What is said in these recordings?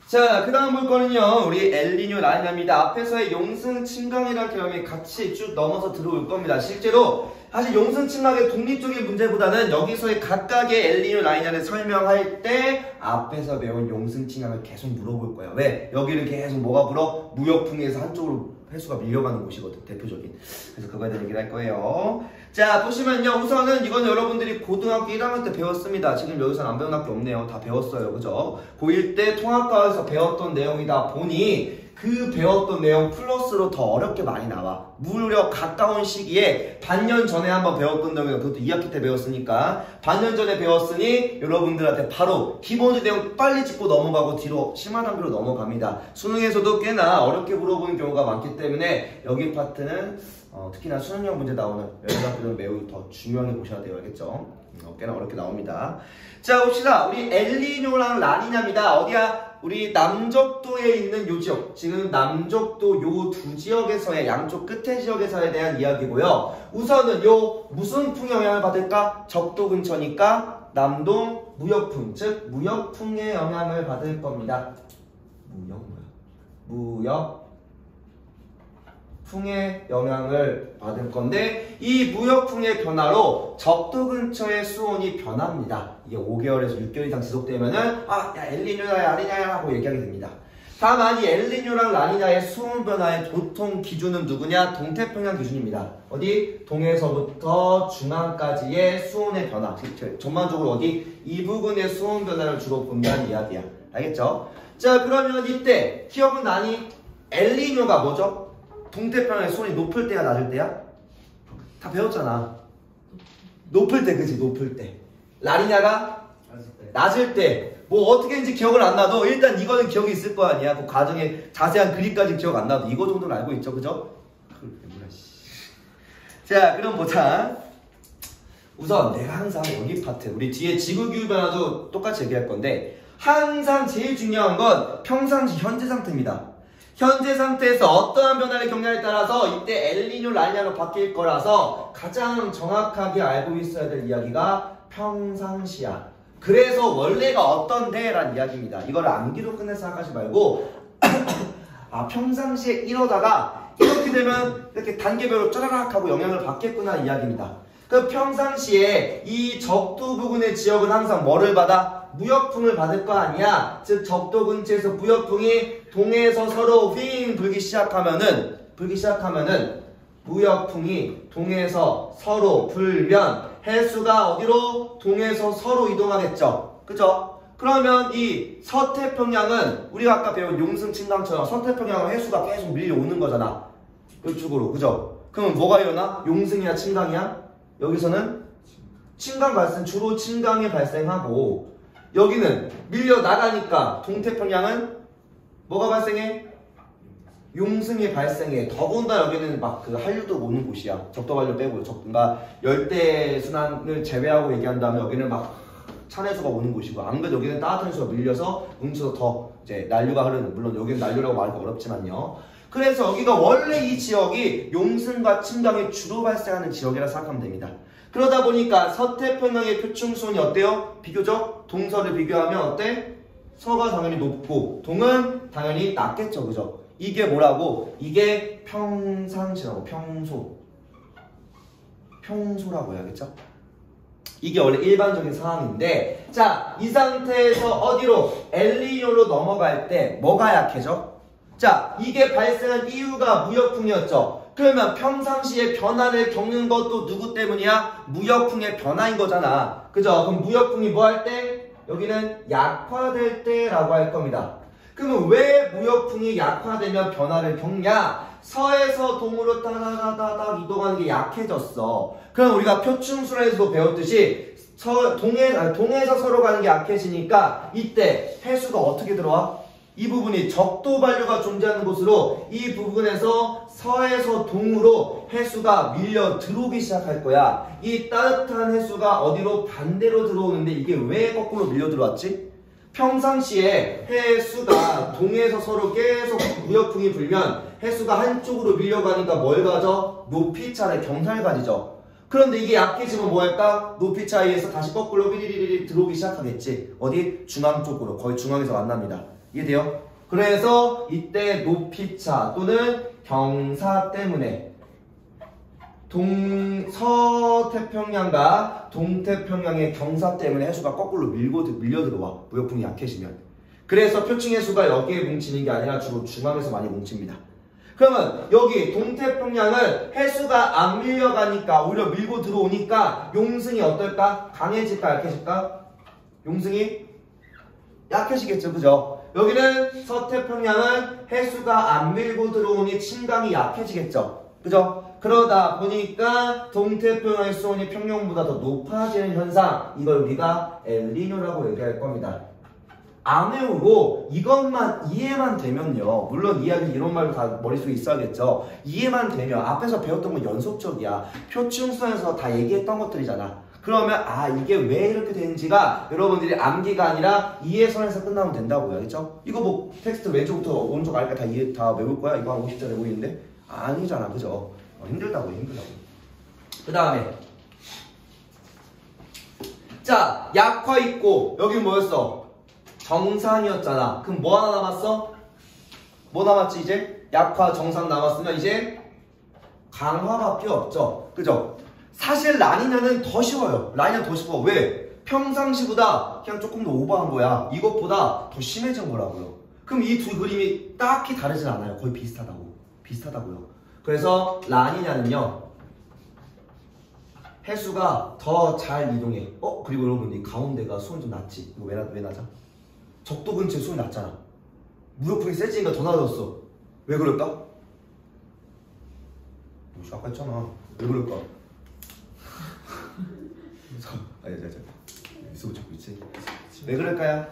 자, 그 다음 볼 거는요, 우리 엘니뇨 라니냐입니다. 앞에서의 용승 침강이라는 개념이 같이 쭉 넘어서 들어올 겁니다. 실제로 사실 용승 침강의 독립적인 문제보다는 여기서의 각각의 엘니뇨 라니냐를 설명할 때 앞에서 배운 용승 침강을 계속 물어볼 거예요. 왜? 여기는 계속 뭐가 불어? 무역풍에서 한쪽으로 회수가 밀려가는 곳이거든, 대표적인. 그래서 그거에 대해 얘기를 할 거예요. 자, 보시면요, 우선은 이건 여러분들이 고등학교 1학년 때 배웠습니다. 지금 여기서는 안 배운 학교 없네요. 다 배웠어요. 그죠? 고1 때 통합과에서 배웠던 내용이다 보니 그 배웠던 내용 플러스로 더 어렵게 많이 나와. 무려 가까운 시기에 반년 전에 한번 배웠던 내용이다. 그것도 2학기 때 배웠으니까 반년 전에 배웠으니 여러분들한테 바로 기본의 내용 빨리 짚고 넘어가고 뒤로 심화 단계로 넘어갑니다. 수능에서도 꽤나 어렵게 물어보는 경우가 많기 때문에 여기 파트는 특히나 수능형 문제 나오는 여러분들은 매우 더 중요하게 보셔야 돼요. 알겠죠? 꽤나 어렵게 나옵니다. 자, 봅시다. 우리 엘니뇨랑 라니냐입니다. 어디야? 우리 남적도에 있는 요 지역, 지금 남적도 요 두 지역에서의 양쪽 끝에 지역에서에 대한 이야기고요. 우선은 요 무슨 풍 영향을 받을까? 적도 근처니까 남동 무역풍, 즉 무역풍의 영향을 받을 겁니다. 무역풍의 영향을 받을 건데 이 무역풍의 변화로 적도 근처의 수온이 변합니다. 이게 5개월에서 6개월 이상 지속되면은 야 엘니뇨야 라니냐야 하고 얘기하게 됩니다. 다만 이 엘니뇨랑 라니냐의 수온 변화의 보통 기준은 누구냐? 동태평양 기준입니다. 어디? 동에서부터 중앙까지의 수온의 변화. 전반적으로 어디? 이 부분의 수온 변화를 주로 본다는 이야기야. 알겠죠? 자, 그러면 이때 기억은 나니? 엘니뇨가 뭐죠? 동태평양의 수온이 높을 때야 낮을 때야? 다 배웠잖아. 높을 때, 그치? 높을 때. 라니냐가? 낮을 때. 뭐 어떻게인지 기억을 안 나도 일단 이거는 기억이 있을 거 아니야. 그 과정의 자세한 그림까지 기억 안 나도 이거 정도는 알고 있죠. 그죠? 자, 그럼 보자. 우선 내가 항상 여기 파트, 우리 뒤에 지구기후변화도 똑같이 얘기할 건데 항상 제일 중요한 건 평상시 현재 상태입니다. 현재 상태에서 어떠한 변화를 겪냐에 따라서 이때 엘니뇨 라니냐로 바뀔 거라서 가장 정확하게 알고 있어야 될 이야기가 평상시야. 그래서 원래가 어떤데? 라는 이야기입니다. 이걸 암기로 끝내 생각하지 말고 평상시에 이러다가 이렇게 되면 이렇게 단계별로 짜라락 하고 영향을 받겠구나 이야기입니다. 그 평상시에 이 적도 부근의 지역은 항상 뭐를 받아? 무역풍을 받을 거 아니야. 즉 적도 근처에서 무역풍이 동에서 서로 휘잉 불기 시작하면은 무역풍이 동에서 서로 불면 해수가 어디로? 동에서 서로 이동하겠죠. 그죠? 그러면 이 서태평양은 우리가 아까 배운 용승 침강처럼 서태평양은 해수가 계속 밀려오는 거잖아. 이쪽으로. 그죠? 그러면 뭐가 일어나? 용승이야 침강이야? 여기서는 침강 발생, 주로 침강이 발생하고 여기는 밀려 나가니까 동태평양은 뭐가 발생해? 용승이 발생해. 더군다나 여기는 막 그 한류도 오는 곳이야. 적도 한류 빼고 그러니까 열대 순환을 제외하고 얘기한다면 여기는 막 찬해수가 오는 곳이고 안 그래도 여기는 따뜻한 수가 밀려서 뭉쳐서 더 이제 난류가 흐르는, 물론 여기는 난류라고 말하기 어렵지만요. 그래서 여기가 원래 이 지역이 용승과 침강이 주로 발생하는 지역이라 생각하면 됩니다. 그러다 보니까 서태평양의 표충수온이 어때요? 비교적 동서를 비교하면 어때? 서가 당연히 높고 동은 당연히 낮겠죠. 그죠? 이게 뭐라고? 이게 평상시라고. 평소라고 해야겠죠? 이게 원래 일반적인 상황인데 자, 이 상태에서 어디로? 엘니뇨로 넘어갈 때 뭐가 약해져? 자, 이게 발생한 이유가 무역풍이었죠. 그러면 평상시에 변화를 겪는 것도 누구 때문이야? 무역풍의 변화인 거잖아. 그죠? 그럼 무역풍이 뭐 할 때? 여기는 약화될 때라고 할 겁니다. 그러면 왜 무역풍이 약화되면 변화를 겪냐? 서에서 동으로 따다다닥 이동하는 게 약해졌어. 그럼 우리가 표충수라에서도 배웠듯이 동에서 서로 가는 게 약해지니까 이때 해수가 어떻게 들어와? 이 부분이 적도 반류가 존재하는 곳으로 이 부분에서 서에서 동으로 해수가 밀려 들어오기 시작할 거야. 이 따뜻한 해수가 어디로? 반대로 들어오는데 이게 왜 거꾸로 밀려 들어왔지? 평상시에 해수가 동에서 서로 계속 무역풍이 불면 해수가 한쪽으로 밀려가니까 뭘 가져? 높이 차례 경사를 가지죠. 그런데 이게 약해지면 뭐 할까? 높이 차이에서 다시 거꾸로 삐리리리 들어오기 시작하겠지. 어디? 중앙 쪽으로. 거의 중앙에서 만납니다. 이해돼요? 그래서 이때 높이차 또는 경사 때문에 서태평양과 동태평양의 경사 때문에 해수가 거꾸로 밀려 들어와. 무역풍이 약해지면. 그래서 표층 해수가 여기에 뭉치는 게 아니라 주로 중앙에서 많이 뭉칩니다. 그러면 여기 동태평양은 해수가 안 밀려가니까 오히려 밀고 들어오니까 용승이 어떨까? 강해질까? 약해질까? 용승이 약해지겠죠. 그죠? 여기는 서태평양은 해수가 안 밀고 들어오니 침강이 약해지겠죠. 그죠? 그러다 보니까 동태평양의 수온이 평년보다 더 높아지는 현상, 이걸 우리가 엘니뇨라고 얘기할 겁니다. 안 외우고 이것만 이해만 되면요, 물론 이야기 이런 말도 다 머릿속에 있어야겠죠. 이해만 되면 앞에서 배웠던 건 연속적이야. 표충수에서 다 얘기했던 것들이잖아. 그러면 아, 이게 왜 이렇게 되는지가 여러분들이 암기가 아니라 이해선에서 끝나면 된다고요. 알겠죠? 이거 뭐 텍스트 왼쪽부터 오른쪽 알까 다 외울 거야? 이거 한 50자 외우는데? 아니잖아. 그죠? 힘들다고. 그 다음에 자, 약화 있고 여기 뭐였어? 정상이었잖아. 그럼 뭐 하나 남았어? 뭐 남았지 이제? 약화 정상 남았으면 이제 강화밖에 없죠. 그죠? 사실 라니냐는 더 쉬워요. 라니냐는 더 쉬워. 왜? 평상시보다 그냥 조금 더 오버한 거야. 이것보다 더 심해진 거라고요. 그럼 이 두 그림이 딱히 다르진 않아요. 거의 비슷하다고요. 그래서 라니냐는요, 해수가 더 잘 이동해. 그리고 여러분 이 가운데가 수온이 좀 낮지. 이거 왜 낮아? 적도 근처에 수온이 낮잖아. 무역풍이 세지니까 더 낮았어. 왜 그럴까? 아까 했잖아. 왜 그럴까? 있어 붙잡고 있지. 왜 그럴까요?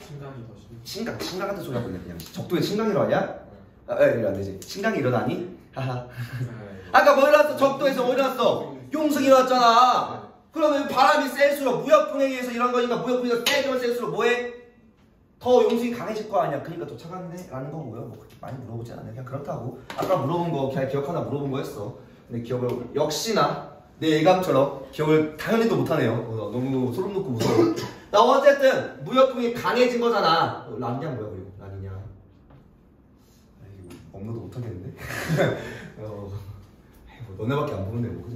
침강이 더 침강 같은 소리 하고 있네. 그냥 적도에 침강이 일어나냐? 이거 안 되지. 침강이 일어나니? 하하. 아까 뭐 일어났어? 적도에서 뭐 일어났어? 용승이 일어났잖아. 그러면 바람이 셀수록 무역풍에 의해서 이런 거니까 무역풍이 세지면 셀수록 뭐해? 더 용승이 강해질 거 아니야. 그러니까 더 차가운데? 라는 거고요. 뭐 그렇게 많이 물어보지 않아요. 그냥 그렇다고. 아까 물어본 거 그냥 기억하나 물어본 거였어. 근데 기억을 역시나 내 예감처럼 기억을 당연히 또 못하네요. 너무 소름 돋고 무서워. 나 어쨌든 무역풍이 강해진 거잖아. 라니냐 뭐야 그리고 라니냐. 업로드 못하겠는데? 너네밖에 안 보는데 뭐 그죠?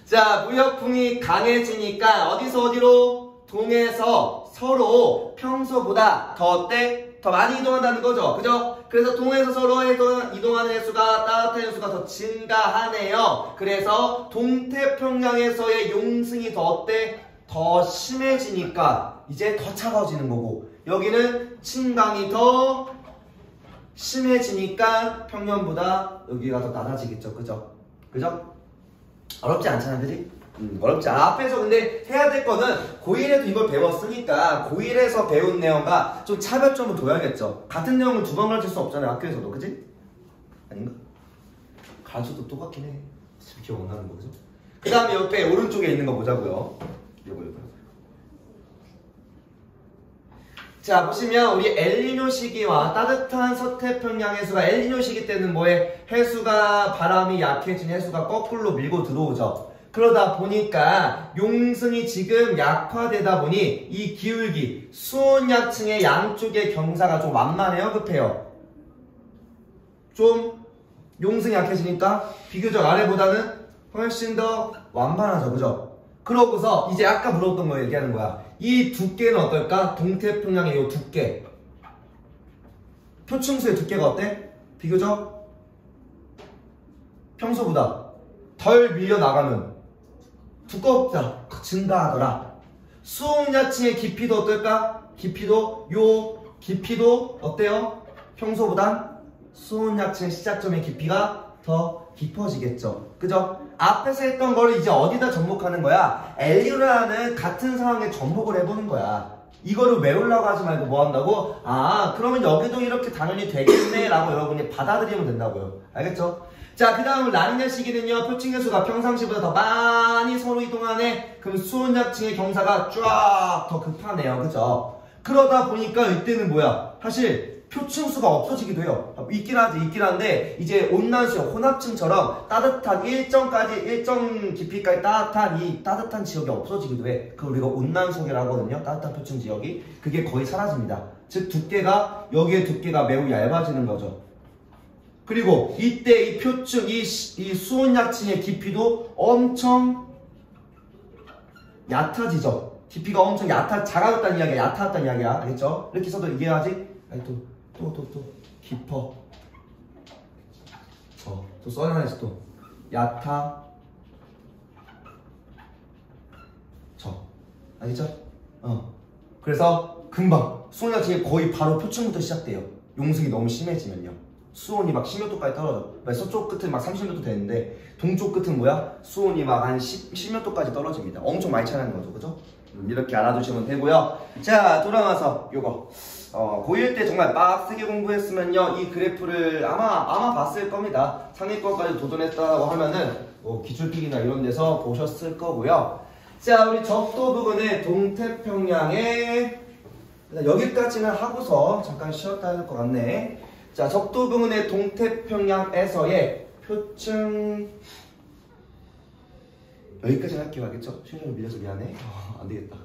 자, 무역풍이 강해지니까 어디서 어디로? 동에서 서로 평소보다 더 많이 이동한다는 거죠. 그죠? 그래서 동에서 서로 이동하는 횟수가 따뜻한 횟수가 더 증가하네요. 그래서 동태평양에서의 용승이 더 심해지니까 이제 더 차가워지는 거고, 여기는 침강이 더 심해지니까 평년보다 여기가 더 낮아지겠죠. 그죠? 어렵지 않잖아. 그지? 어렵지 않아. 앞에서 근데 해야 될 거는 고1에도 이걸 배웠으니까 고1에서 배운 내용과 좀 차별점을 둬야겠죠. 같은 내용을 두 번 가르칠 수 없잖아요. 학교에서도. 그지? 아닌가? 가르쳐도 똑같긴 해. 기억 안 나는 거. 그죠? 그 다음에 옆에 오른쪽에 있는 거 보자고요. 요거. 자, 보시면 우리 엘니뇨 시기와 따뜻한 서태평양 해수가 엘니뇨 시기 때는 뭐해? 해수가 바람이 약해진 해수가 거꾸로 밀고 들어오죠. 그러다 보니까 용승이 지금 약화되다 보니 이 기울기, 수온약층의 양쪽의 경사가 좀 완만해요? 급해요? 좀 용승이 약해지니까 비교적 아래보다는 훨씬 더 완만하죠. 그죠? 그러고서 이제 아까 물어봤던 거 얘기하는 거야. 이 두께는 어떨까? 동태평양의 이 두께, 표층수의 두께가 어때? 비교적 평소보다 덜 밀려나가면 두껍다, 증가하더라. 수온야층의 깊이도 어떨까? 깊이도 어때요? 평소보단 수온야층의 시작점의 깊이가 더 깊어지겠죠. 그죠? 앞에서 했던 거를 이제 어디다 접목하는 거야? 엘리오라는 같은 상황에 접목을 해보는 거야. 이거를 외우려고 하지 말고 뭐 한다고? 그러면 여기도 이렇게 당연히 되겠네 라고 여러분이 받아들이면 된다고요. 알겠죠? 자, 그 다음 라니냐 시기는요, 표층계수가 평상시보다 더 많이 서로 이동하네. 그럼 수온약층의 경사가 쫙 더 급하네요. 그죠? 그러다 보니까 이때는 뭐야? 사실 표층수가 없어지기도 해요. 있긴 한데 이제 온난수 혼합층처럼 따뜻한 일정 깊이까지 따뜻한 지역이 없어지기도 해. 그걸 우리가 온난수계라고 하거든요. 따뜻한 표층 지역이. 그게 거의 사라집니다. 즉 두께가 여기에 두께가 매우 얇아지는 거죠. 그리고 이때 이 표층, 이 수온약층의 깊이도 엄청 얕아지죠. 깊이가 엄청 작아졌다는 이야기야. 얕아졌다는 이야기야. 알겠죠? 이렇게 써도 이해하지? 아니 또 깊어. 또 써놔야지 또. 얕아. 알겠죠? 그래서 금방 수온약층이 거의 바로 표층부터 시작돼요. 용승이 너무 심해지면요. 수온이 막 10몇 도까지 떨어져. 서쪽 끝은 막 30몇 도 되는데 동쪽 끝은 뭐야? 수온이 막 한 10몇 도까지 떨어집니다. 엄청 많이 차는 거죠. 그죠? 이렇게 알아두시면 되고요. 자, 돌아와서 요거 고1 때 정말 빡세게 공부했으면요 이 그래프를 아마 봤을 겁니다. 상위권까지 도전했다고 하면은 기출필이나 이런 데서 보셨을 거고요. 자, 우리 적도 부근의 동태평양에 여기까지는 하고서 잠깐 쉬었다 할 것 같네. 자, 적도 부근의 동태평양에서의 표층 여기까지 할게요. 알겠죠? 시간이 밀려서 미안해. 안 되겠다.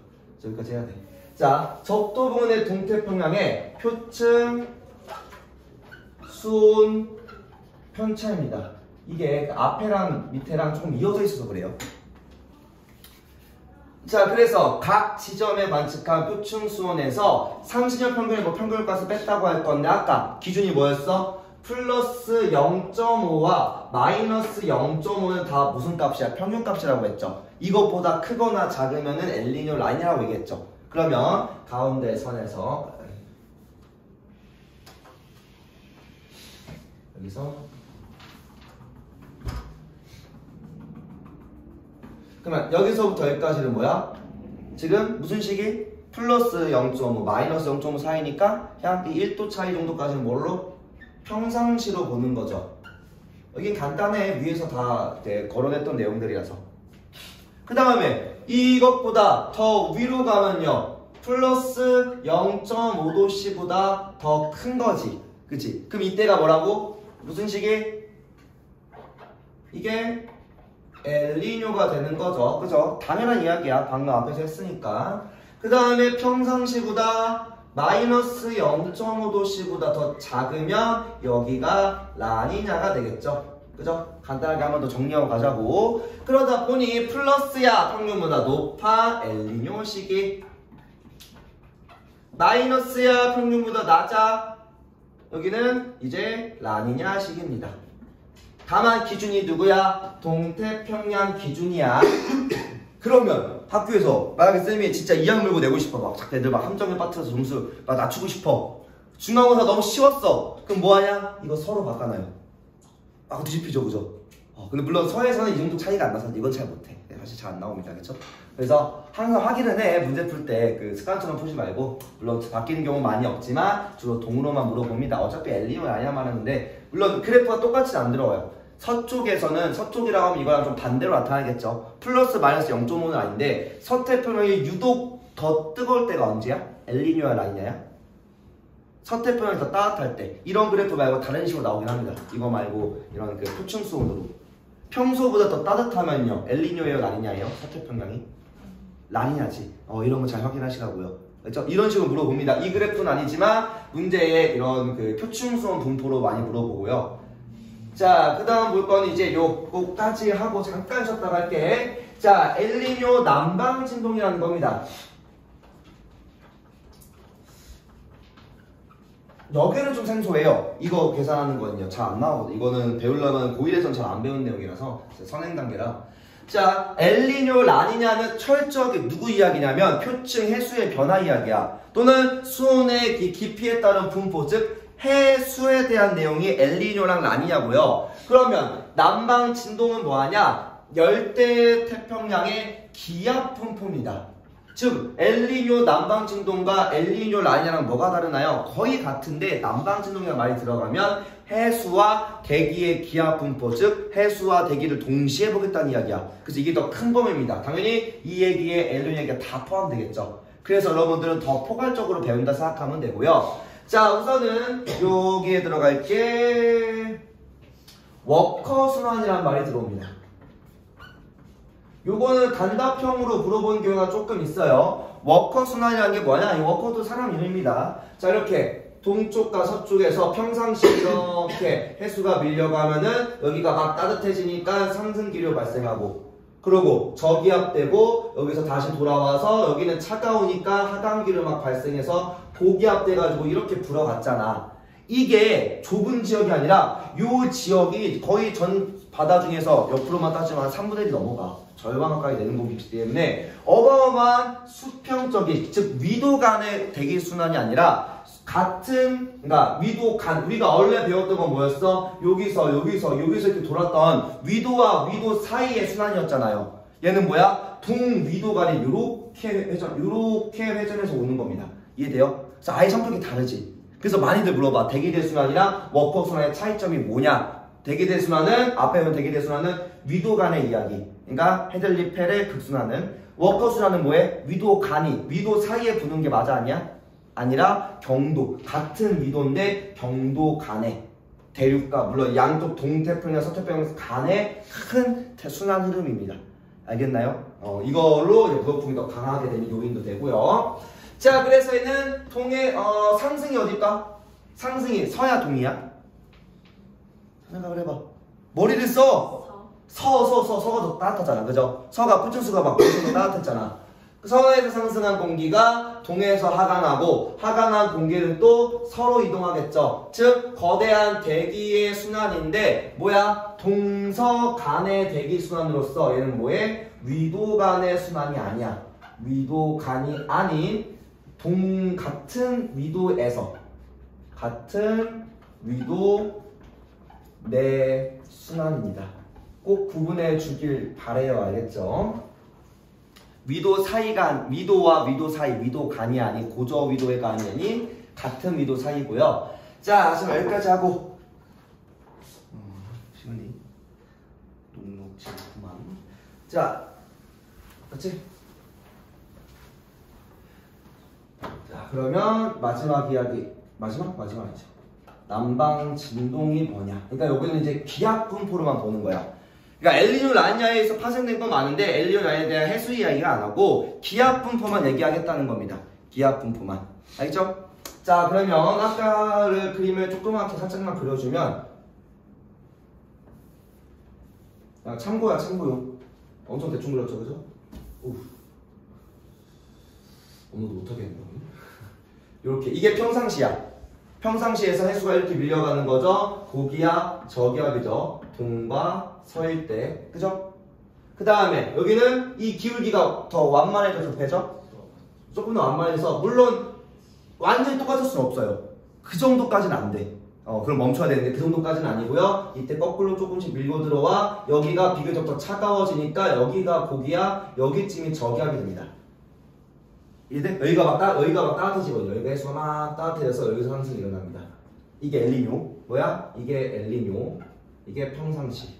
여기까지 해야 돼. 자, 적도 부근의 동태평양의 표층 수온 편차입니다. 이게 앞에랑 밑에랑 조금 이어져 있어서 그래요. 자, 그래서 각 지점에 관측한 표층 수온에서 30년 평균의 평균값을 뺐다고 할 건데 아까 기준이 뭐였어? 플러스 0.5와 마이너스 0.5는 다 무슨 값이야? 평균값이라고 했죠. 이것보다 크거나 작으면은 엘니뇨 라인이라고 얘기했죠. 그러면 가운데 선에서 여기서 그러면 여기서부터 여기까지는 뭐야? 지금 무슨 식이? 플러스 0.5, 마이너스 0.5 사이니까 약 1도 차이 정도까지는 뭘로? 평상시로 보는 거죠. 여긴 간단해. 위에서 다 거론했던 내용들이라서. 그 다음에 이것보다 더 위로 가면요 플러스 0.5도씨보다 더 큰 거지. 그치? 그럼 이때가 뭐라고? 무슨 식이? 이게 엘니뇨가 되는 거죠. 그죠? 당연한 이야기야. 방금 앞에서 했으니까. 그 다음에 평상시보다 마이너스 0.5도씨보다 더 작으면 여기가 라니냐가 되겠죠. 그죠? 간단하게 한번 더 정리하고 가자고. 그러다 보니 플러스야 평균보다 높아 엘니뇨 시기, 마이너스야 평균보다 낮아 여기는 이제 라니냐 시기입니다. 다만 기준이 누구야? 동태평양 기준이야. 그러면 학교에서 만약에 쌤이 진짜 이악 물고 내고 싶어. 막 애들 막 함정에 빠뜨려서 점수 막 낮추고 싶어. 중간고사 너무 쉬웠어. 그럼 뭐하냐? 이거 서로 바꿔놔요. 뒤집히죠, 그죠? 근데 물론 서에서는 이 정도 차이가 안 나서 이건 잘 못해. 사실 잘 안 나옵니다, 그렇죠? 그래서 항상 확인은 해. 문제 풀 때 그 습관처럼 풀지 말고. 물론 바뀌는 경우 많이 없지만 주로 동으로만 물어봅니다. 어차피 엘니뇨 아니야 말하는데 물론 그래프가 똑같이 안 들어와요. 서쪽에서는 서쪽이라고 하면 이거랑 좀 반대로 나타나겠죠. 플러스 마이너스 0.5는 아닌데 서태평양이 유독 더 뜨거울 때가 언제야? 엘니뇨야 라니냐야? 서태평양이 더 따뜻할 때. 이런 그래프 말고 다른 식으로 나오긴 합니다. 이거 말고 이런 그 표층 수온으로. 평소보다 더 따뜻하면요 엘니뇨예요 라니냐예요? 서태평양이? 라니냐지. 이런 거 잘 확인하시라고요. 그렇죠? 이런 식으로 물어봅니다. 이 그래프는 아니지만 문제에 이런 그 표층 수온 분포로 많이 물어보고요. 자, 그 다음 볼 건 이제 요거까지 하고 잠깐 쉬었다 갈게. 자, 엘니뇨 남방 진동이라는 겁니다. 여기는 좀 생소해요. 이거 계산하는 거는요 잘 안 나오거든요. 이거는 배우려면 고1에서는 잘 안 배운 내용이라서 선행 단계라. 자, 엘니뇨 라니냐는 철저하게 누구 이야기냐면 표층 해수의 변화 이야기야. 또는 수온의 깊이에 따른 분포, 즉 해수에 대한 내용이 엘니뇨랑 라니냐고요. 그러면 남방 진동은 뭐하냐? 열대 태평양의 기압 분포입니다. 즉 엘니뇨 남방 진동과 엘니뇨 라니냐랑 뭐가 다르나요? 거의 같은데 남방 진동이라는 말이 들어가면 해수와 대기의 기압 분포, 즉 해수와 대기를 동시에 보겠다는 이야기야. 그래서 이게 더 큰 범위입니다. 당연히 이 얘기에 엘니뇨 얘기가 다 포함되겠죠. 그래서 여러분들은 더 포괄적으로 배운다 생각하면 되고요. 자, 우선은 여기에 들어갈게. 워커 순환이라는 말이 들어옵니다. 요거는 단답형으로 물어본 경우가 조금 있어요. 워커 순환이라는 게 뭐냐? 이 워커도 사람 이름입니다. 자, 이렇게 동쪽과 서쪽에서 평상시 이렇게 해수가 밀려가면은 여기가 막 따뜻해지니까 상승기류 발생하고, 그리고 저기압되고 여기서 다시 돌아와서 여기는 차가우니까 하강기류 막 발생해서 고기압돼가지고 이렇게 불어갔잖아. 이게 좁은 지역이 아니라 요 지역이 거의 전 바다 중에서 옆으로만 따지면 3분의 1이 넘어가. 절반 가까이 되는 거기 때문에 어마어마한 수평적인, 즉 위도 간의 대기순환이 아니라 같은, 그러니까 위도 간, 우리가 원래 배웠던 건 뭐였어? 여기서 이렇게 돌았던 위도와 위도 사이의 순환이었잖아요. 얘는 뭐야? 동위도 간이 요렇게 회전해서 오는 겁니다. 이해돼요? 그래서 아예 성격이 다르지. 그래서 많이들 물어봐. 대기대순환이랑 워커순환의 차이점이 뭐냐? 대기대순환은, 앞에 보면 대기대순환은 위도 간의 이야기. 그러니까 헤들리 페레 극순환은, 워커순환은 뭐해? 위도 간이, 위도 사이에 부는 게 맞아 아니야? 아니라 경도, 같은 위도인데 경도 간에 대륙과 물론 양쪽 동태평양 서태평양 간의 큰 순환 흐름입니다. 알겠나요? 이걸로 무거품이 더 강하게 되는 요인도 되고요. 자, 그래서 얘는 동해 상승이 어딜까? 상승이 서야 동이야? 생각을 해봐. 머리를 써. 서가 더 따뜻하잖아, 그죠? 서가 표준수가 막 엄청 따뜻했잖아. 서에서 상승한 공기가 동해에서 하강하고, 하강한 공기는 또 서로 이동하겠죠. 즉 거대한 대기의 순환인데 뭐야? 동서 간의 대기 순환으로서 얘는 뭐해? 위도 간의 순환이 아니야. 위도 간이 아닌 같은 위도에서, 같은 위도 내 순환입니다. 꼭 구분해 주길 바래요. 알겠죠? 위도 사이가, 위도와 위도 사이, 위도 간이 아닌 고저 위도의 간이 아닌 같은 위도 사이고요. 자, 지금 여기까지 하고 시간이 녹록지 않구만. 자, 맞지? 자, 그러면 마지막 이야기, 마지막이죠. 남방 진동이 뭐냐? 그러니까 여기는 이제 기압 분포로만 보는 거야. 그러니까 엘니뇨 라니냐에서 파생된 건 많은데 엘니뇨 라니냐에 대한 해수 이야기가 안 하고 기압 분포만 얘기하겠다는 겁니다. 기압 분포만. 알겠죠? 자, 그러면 아까를 그림을 조그맣게 살짝만 그려주면, 참고야, 참고요. 엄청 대충 그렸죠, 그죠? 오늘도 못하겠네. 이렇게, 이게 평상시야. 평상시에서 해수가 이렇게 밀려가는 거죠. 고기압, 저기압이죠. 동과 서일 때, 그죠? 그 다음에 여기는 이 기울기가 더 완만해져 급해져? 조금 더 완만해서, 물론 완전히 똑같을 수는 없어요. 그 정도까지는 안 돼. 그럼 멈춰야 되는데 그 정도까지는 아니고요. 이때 거꾸로 조금씩 밀고 들어와. 여기가 비교적 더 차가워지니까 여기가 고기압, 여기쯤이 저기압이 됩니다. 이해돼? 여기가 막 따뜻해지거든요. 여기가 해수가 막 따뜻해져서 여기서 상승이 일어납니다. 이게 엘니뇨. 뭐야? 이게 엘니뇨. 이게 평상시.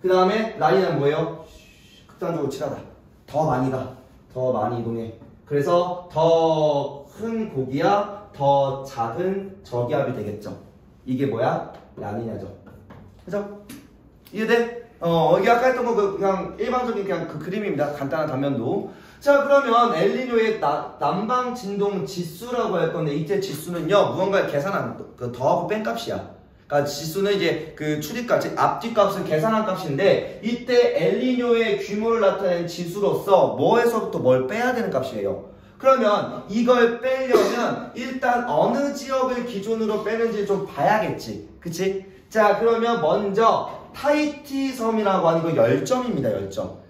그 다음에 라니냐는 뭐예요? 극단적으로 칠하다. 더 많이 가. 더 많이 이동해. 그래서 더 큰 고기압, 더 작은 저기압이 되겠죠. 이게 뭐야? 라니냐죠. 그죠? 이해돼? 이게 아까 했던 거 그냥 일반적인 그냥 그 그림입니다. 간단한 단면도. 자, 그러면 엘니뇨의 남방 진동 지수라고 할 건데, 이때 지수는요, 무언가를 계산한 그 더하고 뺀 값이야. 그러니까 지수는 이제 그 출입값, 즉 앞뒤값을 계산한 값인데, 이때 엘니뇨의 규모를 나타내는 지수로서 뭐에서부터 뭘 빼야 되는 값이에요. 그러면 이걸 빼려면 일단 어느 지역을 기준으로 빼는지 좀 봐야겠지. 그치? 자, 그러면 먼저 타히티 섬이라고 하는 거 열점입니다. 열점.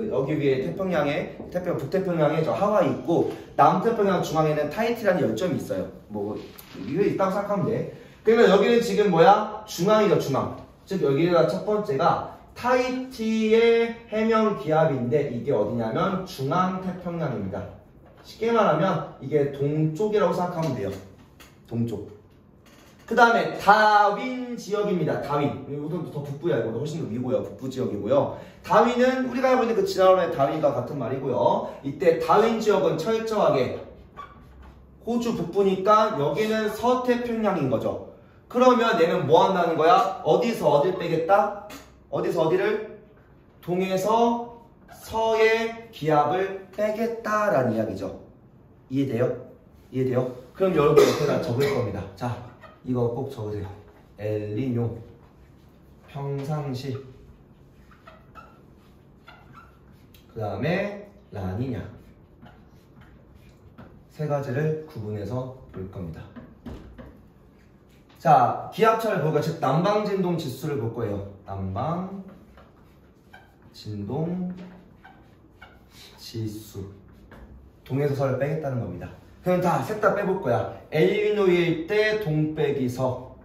여기 위에 북태평양에 저 하와이 있고, 남태평양 중앙에는 타히티라는 열점이 있어요. 뭐 이거 있다고 생각하면 돼. 그러면 여기는 지금 뭐야? 중앙이죠, 중앙. 즉 여기가 첫 번째가 타히티의 해명 기압인데, 이게 어디냐면 중앙태평양입니다. 쉽게 말하면 이게 동쪽이라고 생각하면 돼요. 동쪽. 그 다음에 다윈 지역입니다. 다윈. 이것도 더 북부야. 이거 훨씬 더 위고요. 북부 지역이고요. 다윈은 우리가 알고 있는 그 지나로의 다윈과 같은 말이고요. 이때 다윈 지역은 철저하게 호주 북부니까 여기는 서태평양인 거죠. 그러면 얘는 뭐 한다는 거야? 어디서 어딜 빼겠다? 어디서 어디를? 동에서 서의 기압을 빼겠다라는 이야기죠. 이해돼요? 이해돼요? 그럼 여러분 옆에다 적을 겁니다. 자, 이거 꼭 적으세요. 엘니뇨 평상시, 그 다음에 라니냐, 세 가지를 구분해서 볼 겁니다. 자, 기압차를 볼까요? 즉 난방진동 지수를 볼 거예요. 난방진동 지수. 동에서 서를 빼겠다는 겁니다. 그럼 다 셋 다 빼볼 거야. 엘니뇨일 때 동 빼기 서,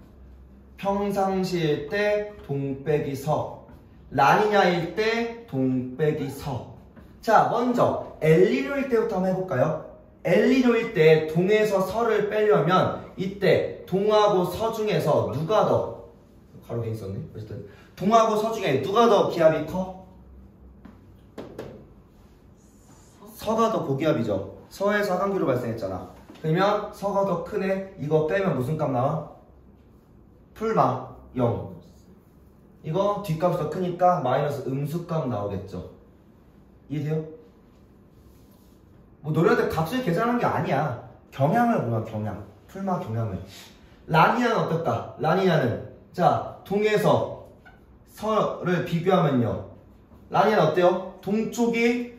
평상시일 때 동 빼기 서, 라니냐일 때 동 빼기 서. 자, 먼저 엘니뇨일 때부터 한번 해볼까요? 엘니뇨일 때 동에서 서를 빼려면 이때 동하고 서 중에서 누가 더, 가로 돼 있었네. 어쨌든 동하고 서 중에 누가 더 기압이 커? 서가 더 고기압이죠. 서에서 하강기로 발생했잖아. 그러면 서가 더 크네. 이거 빼면 무슨 값 나와? 풀마 0. 이거 뒷값이 더 크니까 마이너스 음수값 나오겠죠. 이해돼요? 뭐 노래할 때 값을 계산하는 게 아니야. 경향을 보면 경향. 풀마 경향을. 라니냐는 어떨까? 라니냐는 자, 동에서 서를 비교하면요. 라니냐는 어때요? 동쪽이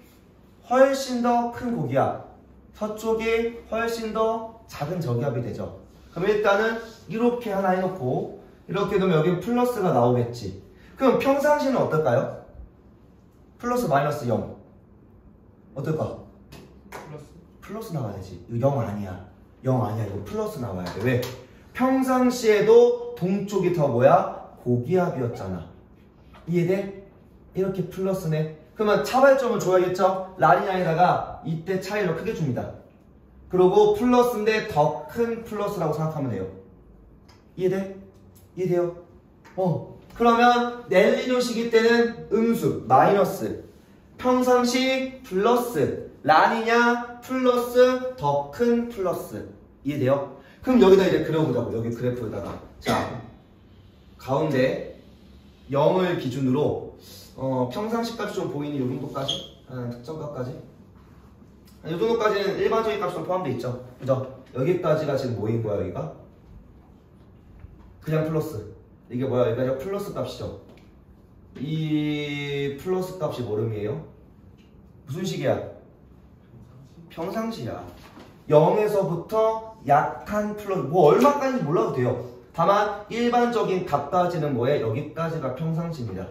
훨씬 더 큰 고기압, 서쪽이 훨씬 더 작은 저기압이 되죠. 그럼 일단은 이렇게 하나 해놓고 이렇게 놓으면 여기 플러스가 나오겠지. 그럼 평상시는 어떨까요? 플러스 마이너스 0 어떨까? 플러스 나와야 되지. 이거 0 아니야. 0 아니야. 이거 플러스 나와야 돼. 왜? 평상시에도 동쪽이 더 뭐야? 고기압이었잖아. 이해돼? 이렇게 플러스네. 그러면 차발점을 줘야겠죠? 라니냐에다가 이때 차이를 크게 줍니다. 그리고 플러스인데 더 큰 플러스라고 생각하면 돼요. 이해돼? 이해돼요? 그러면 엘니뇨 시기 때는 음수, 마이너스, 평상시 플러스, 라니냐 플러스, 더 큰 플러스. 이해돼요? 그럼 여기다 이제 그려보자고. 여기 그래프에다가. 자, 가운데 0을 기준으로 평상시 값이 좀 보이는 이 정도까지, 특정 값까지, 이 정도까지는 일반적인 값으로 포함되어 있죠. 그죠? 여기까지가 지금 뭐인 거야, 여기가? 그냥 플러스. 이게 뭐야? 여기가 플러스 값이죠. 이 플러스 값이 뭐 의미예요? 무슨 식이야? 평상시야. 0에서부터 약한 플러스, 뭐 얼마까지 몰라도 돼요. 다만 일반적인 값까지는 뭐에? 여기까지가 평상시입니다.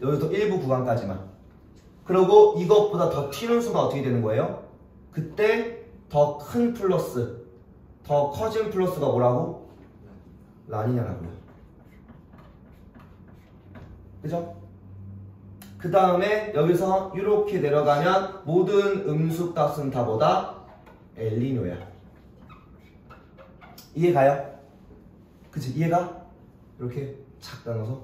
여기서 일부 구간까지만. 그리고 이것보다 더 튀는 수가 어떻게 되는 거예요? 그때 더 큰 플러스, 더 커진 플러스가 뭐라고? 라니냐라고요. 그죠? 그 다음에 여기서 이렇게 내려가면 모든 음수 값은 다 뭐다? 엘니뇨야. 이해가요? 그치? 이해가? 이렇게 착 나눠서.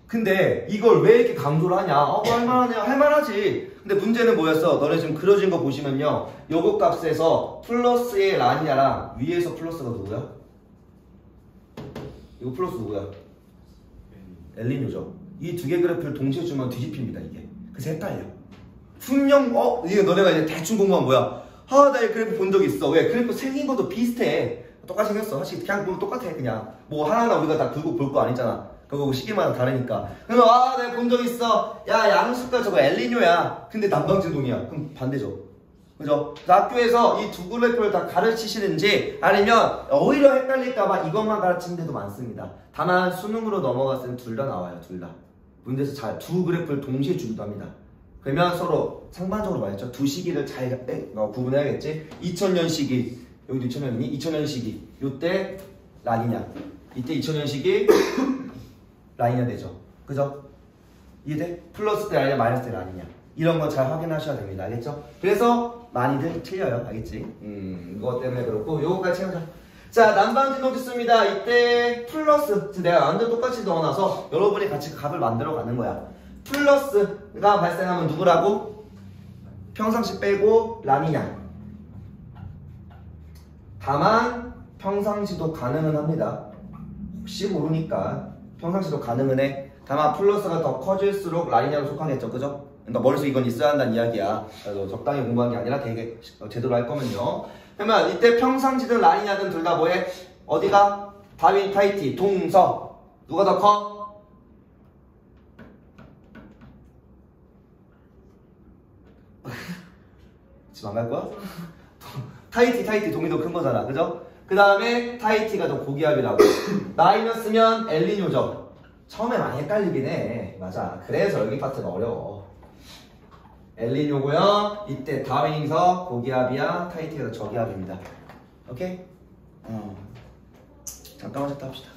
근데 이걸 왜 이렇게 강조를 하냐? 할만하네. 할만하지. 근데 문제는 뭐였어? 너네 지금 그려진 거 보시면요. 요거 값에서 플러스의 라니냐랑 위에서 플러스가 누구야? 이거 플러스 누구야? 엘니뇨죠. 이 두 개 그래프를 동시에 주면 뒤집힙니다, 이게. 그래서 헷갈려. 분명, 이게 너네가 이제 대충 공부하면 뭐야? 나 이 그래프 본 적 있어. 왜? 그래프 생긴 것도 비슷해. 똑같이 생겼어. 사실 그냥 보면 똑같아, 그냥. 뭐 하나하나 우리가 다 긁고 볼 거 아니잖아. 그거 시기마다 다르니까. 그러면 내가 본 적 있어. 야, 양수가 저거 엘니뇨야. 근데 난방진동이야. 그럼 반대죠. 그죠? 학교에서 이 두 그래프를 다 가르치시는지 아니면 오히려 헷갈릴까봐 이것만 가르치는 데도 많습니다. 다만 수능으로 넘어갔을 땐 둘 다 나와요. 둘 다. 문제에서 잘 두 그래프를 동시에 주기도 합니다. 그러면 서로 상반적으로 말했죠. 두 시기를 잘 구분해야겠지. 2000년 시기, 여기도 2000년이니? 2000년 시기. 요때 라니냐. 이때 2000년 시기 라니냐 되죠. 그죠? 이해돼? 플러스 때 라니냐, 마이너스 때 라니냐. 이런 거 잘 확인하셔야 됩니다. 알겠죠? 그래서 많이들 틀려요. 알겠지? 이거 때문에 그렇고 요거까지 채우자. 자, 난방진동 지수입니다. 이때 플러스, 내가 완전 똑같이 넣어놔서 여러분이 같이 값을 만들어 가는 거야. 플러스가 발생하면 누구라고? 평상시 빼고 라니냐. 다만 평상시도 가능은 합니다. 혹시 모르니까 평상시도 가능은 해. 다만 플러스가 더 커질수록 라니냐로 속하겠죠, 그죠? 그러니까 머릿속에 이건 있어야 한다는 이야기야. 그래서 적당히 공부한 게 아니라 되게 제대로 할 거면요. 그러면 이때 평상시든 라니냐든 둘 다 뭐해? 어디가? 다윈, 타이티, 동서. 누가 더 커? 지금 안 갈 거야? 타이티, 동이 더 큰 거잖아, 그죠? 그 다음에 타이티가 더 고기압이라고. 마이너스면 엘니뇨죠. 처음에 많이 헷갈리긴 해. 맞아. 그래서 여기 파트가 어려워. 엘니뇨고요. 이때 다윈서 고기압이야. 타이티가 더 저기압입니다. 오케이? 잠깐만 쉬었다 합시다.